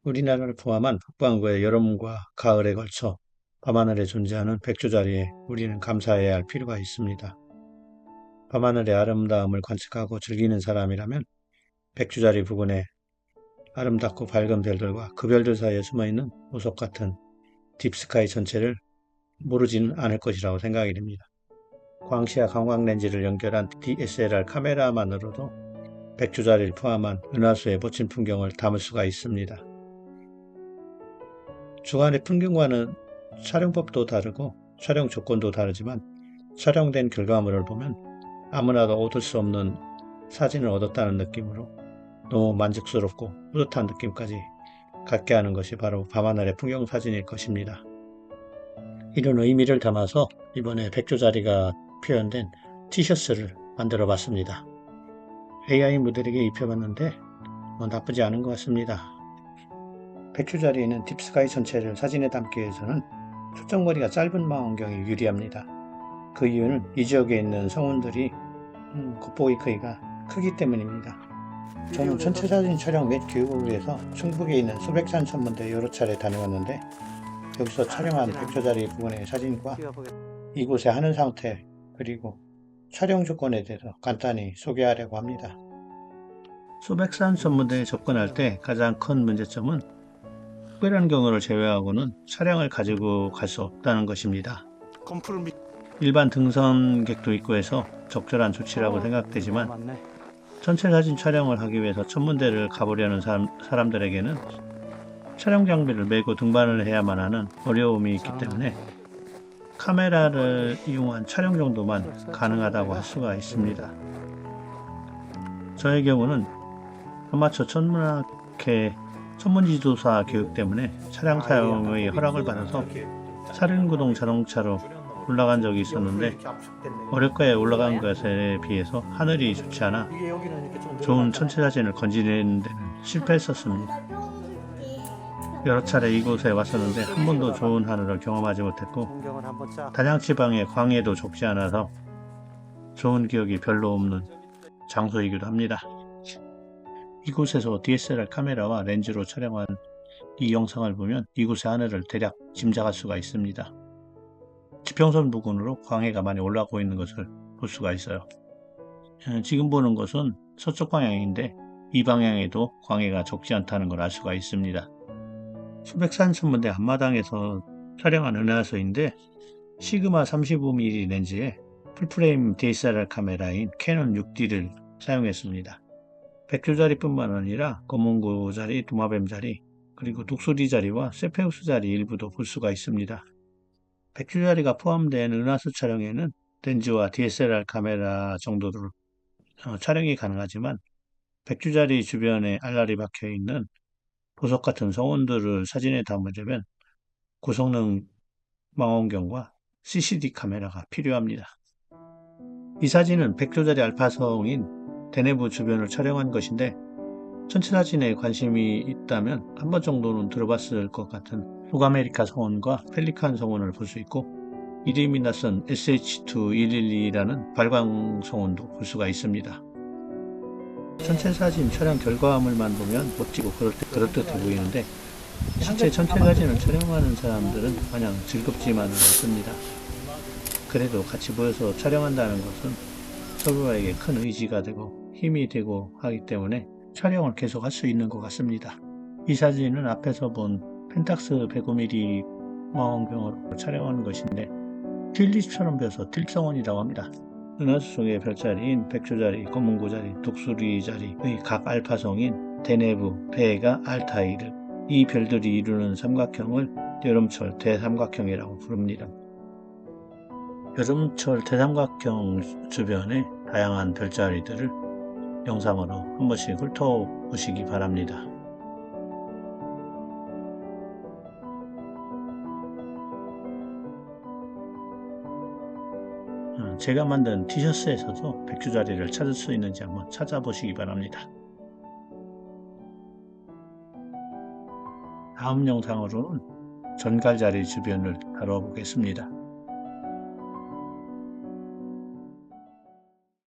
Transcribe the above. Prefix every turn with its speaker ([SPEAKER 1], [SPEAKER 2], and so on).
[SPEAKER 1] 우리나라를 포함한 북반구의 여름과 가을에 걸쳐 밤하늘에 존재하는 백조자리에 우리는 감사해야 할 필요가 있습니다. 밤하늘의 아름다움을 관측하고 즐기는 사람이라면 백조자리 부근의 아름답고 밝은 별들과 그 별들 사이에 숨어있는 보석 같은 딥스카이 전체를 모르지는 않을 것이라고 생각이 됩니다. 광시야 관광렌즈를 연결한 DSLR 카메라만으로도 백조자리를 포함한 은하수의 멋진 풍경을 담을 수가 있습니다. 주간의 풍경과는 촬영법도 다르고 촬영 조건도 다르지만 촬영된 결과물을 보면 아무나도 얻을 수 없는 사진을 얻었다는 느낌으로 너무 만족스럽고 뿌듯한 느낌까지 갖게 하는 것이 바로 밤하늘의 풍경 사진일 것입니다. 이런 의미를 담아서 이번에 백조자리가 표현된 티셔츠를 만들어 봤습니다. AI 모델에게 입혀봤는데 나쁘지 않은 것 같습니다. 백조자리에는 딥스카이 전체를 사진에 담기 위해서는 초점거리가 짧은 망원경이 유리합니다. 그 이유는 이 지역에 있는 성운들이 겉보기 크기가 크기 때문입니다. 저는 전체 사진 촬영 및 교육을 위해서 충북에 있는 소백산 천문대 여러 차례 다녀왔는데 여기서 촬영한 백조자리 부근의 사진과 이곳의 하늘 상태 그리고 촬영 조건에 대해서 간단히 소개하려고 합니다. 소백산 천문대에 접근할 때 가장 큰 문제점은 특별한 경우를 제외하고는 차량을 가지고 갈 수 없다는 것입니다. 일반 등산객도 있고 해서 적절한 조치라고 생각되지만 전체 사진 촬영을 하기 위해서 천문대를 가보려는 사람들에게는 촬영 장비를 메고 등반을 해야만 하는 어려움이 있기 때문에 카메라를 이용한 촬영 정도만 가능하다고 할 수가 있습니다. 저의 경우는 아마추어 천문학회 천문지도사 교육 때문에 차량 사용의 허락을 받아서 사륜구동 자동차로 올라간 적이 있었는데 어렵게 올라간 것에 비해서 하늘이 좋지 않아 좋은 천체 사진을 건지는 데는 실패했었습니다. 여러 차례 이곳에 왔었는데 한 번도 좋은 하늘을 경험하지 못했고 단양지방의 광해도 좁지 않아서 좋은 기억이 별로 없는 장소이기도 합니다. 이곳에서 DSLR 카메라와 렌즈로 촬영한 이 영상을 보면 이곳의 하늘을 대략 짐작할 수가 있습니다. 지평선 부근으로 광해가 많이 올라오고 있는 것을 볼 수가 있어요. 지금 보는 것은 서쪽 방향인데 이 방향에도 광해가 적지 않다는 걸 알 수가 있습니다. 수백산 천문대 앞마당에서 촬영한 은하수인데 시그마 35mm 렌즈에 풀프레임 DSLR 카메라인 캐논 6D를 사용했습니다. 백조자리뿐만 아니라 검은고자리, 도마뱀자리, 그리고 독수리자리와 세페우스자리 일부도 볼 수가 있습니다. 백조자리가 포함된 은하수 촬영에는 렌즈와 DSLR 카메라 정도로 촬영이 가능하지만 백조자리 주변에 알알이 박혀있는 보석 같은 성운들을 사진에 담으려면 고성능 망원경과 CCD 카메라가 필요합니다. 이 사진은 백조자리 알파성인 대내부 주변을 촬영한 것인데 천체 사진에 관심이 있다면 한 번 정도는 들어봤을 것 같은 북아메리카 성운과 펠리칸 성운을 볼 수 있고 이름이 낯선 SH2112라는 발광 성운도 볼 수가 있습니다. 천체 사진 촬영 결과물만 보면 멋지고 그럴듯해 보이는데 실제 천체 사진을 촬영하는 사람들은 마냥 즐겁지만은 않습니다. 그래도 같이 모여서 촬영한다는 것은 서로에게 큰 의지가 되고 힘이 되고 하기 때문에 촬영을 계속 할 수 있는 것 같습니다. 이 사진은 앞에서 본 펜탁스 105mm 망원경으로 촬영한 것인데 튤립처럼 펴서 틸성원이라고 합니다. 은하수 속의 별자리인 백조자리, 검은고자리, 독수리자리의 각 알파성인 대내부, 베가, 알타이르 이 별들이 이루는 삼각형을 여름철 대삼각형이라고 부릅니다. 여름철 대삼각형 주변에 다양한 별자리들을 영상으로 한 번씩 훑어보시기 바랍니다. 제가 만든 티셔츠에서도 백조자리를 찾을 수 있는지 한번 찾아보시기 바랍니다. 다음 영상으로는 전갈자리 주변을 다뤄보겠습니다.